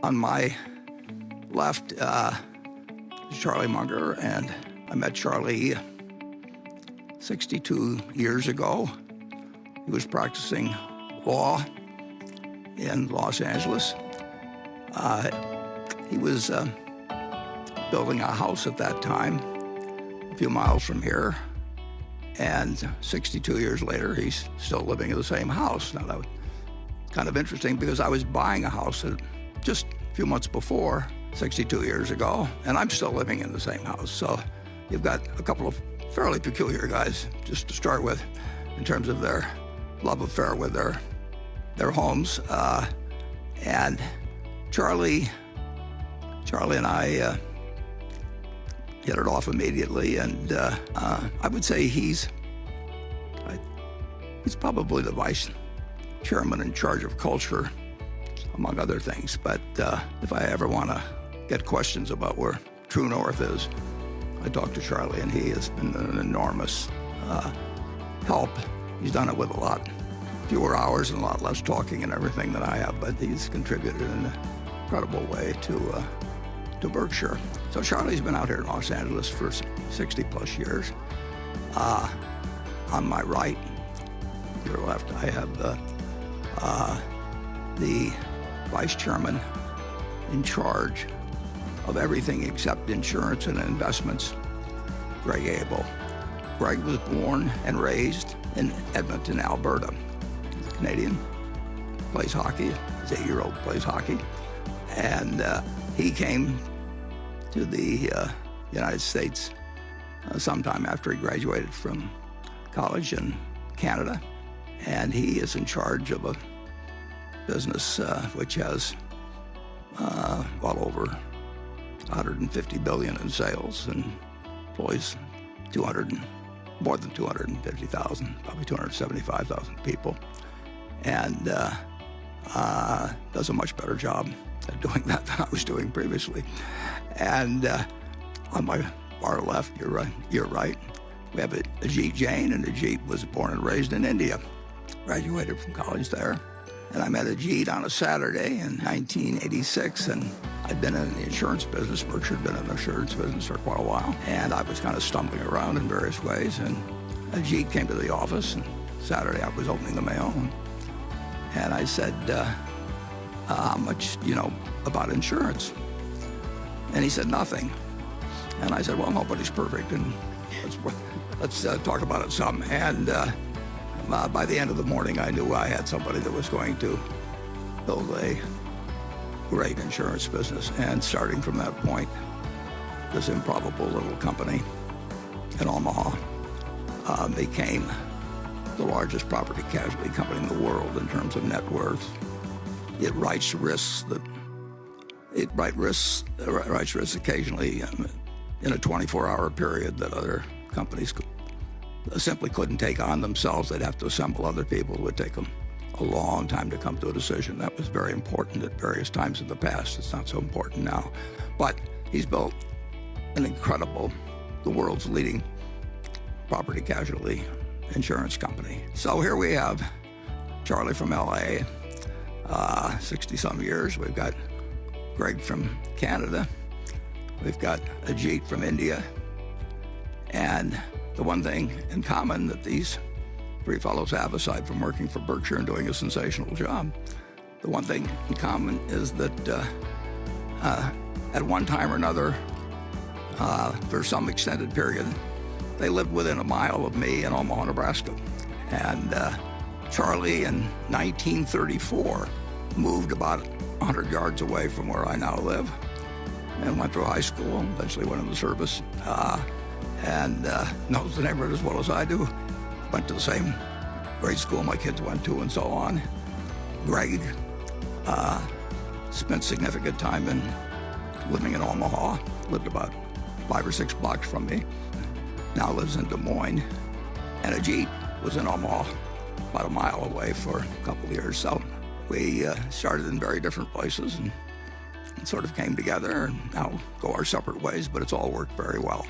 On my left is Charlie Munger, and I met Charlie 62 years ago. He was practicing law in Los Angeles. He was building a house at that time, a few miles from here, and 62 years later, he's still living in the same house. Now, that was kind of interesting because I was buying a house just a few months before, 62 years ago, and I'm still living in the same house. So you've got a couple of fairly peculiar guys, just to start with, in terms of their love affair with their homes. And Charlie and I hit it off immediately, and I would say he's probably the vice chairman in charge of culture, among other things. But if I ever want to get questions about where true north is, I talk to Charlie, and he has been an enormous help. He's done it with a lot fewer hours and a lot less talking and everything than I have, but he's contributed in an incredible way to Berkshire. So Charlie's been out here in Los Angeles for 60 plus years. On my right, your left, I have the vice chairman in charge of everything except insurance and investments, Greg Abel. Greg was born and raised in Edmonton, Alberta. He's a Canadian, plays hockey. His 8-year-old plays hockey. And he came to the United States sometime after he graduated from college in Canada. And he is in charge of a business which has well over $150 billion in sales and employs more than 250,000, probably 275,000 people, and does a much better job at doing that than I was doing previously. And on my far left, you're right, we have Ajit Jain, and Ajit was born and raised in India, graduated from college there. And I met Ajit on a Saturday in 1986, and I'd been in the insurance business. Berkshire had been in the insurance business for quite a while, and I was kind of stumbling around in various ways. And Ajit came to the office, and Saturday I was opening the mail, and I said, how much do you know about insurance? And he said, nothing. And I said, well, nobody's perfect, and let's talk about it some. And by the end of the morning, I knew I had somebody that was going to build a great insurance business. And starting from that point, this improbable little company in Omaha became the largest property casualty company in the world in terms of net worth. It writes risks occasionally in a 24-hour period that other companies simply couldn't take on themselves. They'd have to assemble other people. It would take them a long time to come to a decision. That was very important at various times in the past. It's not so important now. But he's built the world's leading property casualty insurance company. So here we have Charlie from LA, 60-some years. We've got Greg from Canada. We've got Ajit from India. And the one thing in common that these three fellows have, aside from working for Berkshire and doing a sensational job, the one thing in common is that at one time or another, for some extended period, they lived within a mile of me in Omaha, Nebraska. And Charlie in 1934 moved about 100 yards away from where I now live and went through high school, eventually went in the service, and knows the neighborhood as well as I do. Went to the same grade school my kids went to and so on. Greg spent significant time living in Omaha, lived about 5 or 6 blocks from me, now lives in Des Moines. And Ajit was in Omaha, about a mile away for a couple of years. So we started in very different places and sort of came together, and now go our separate ways, but it's all worked very well.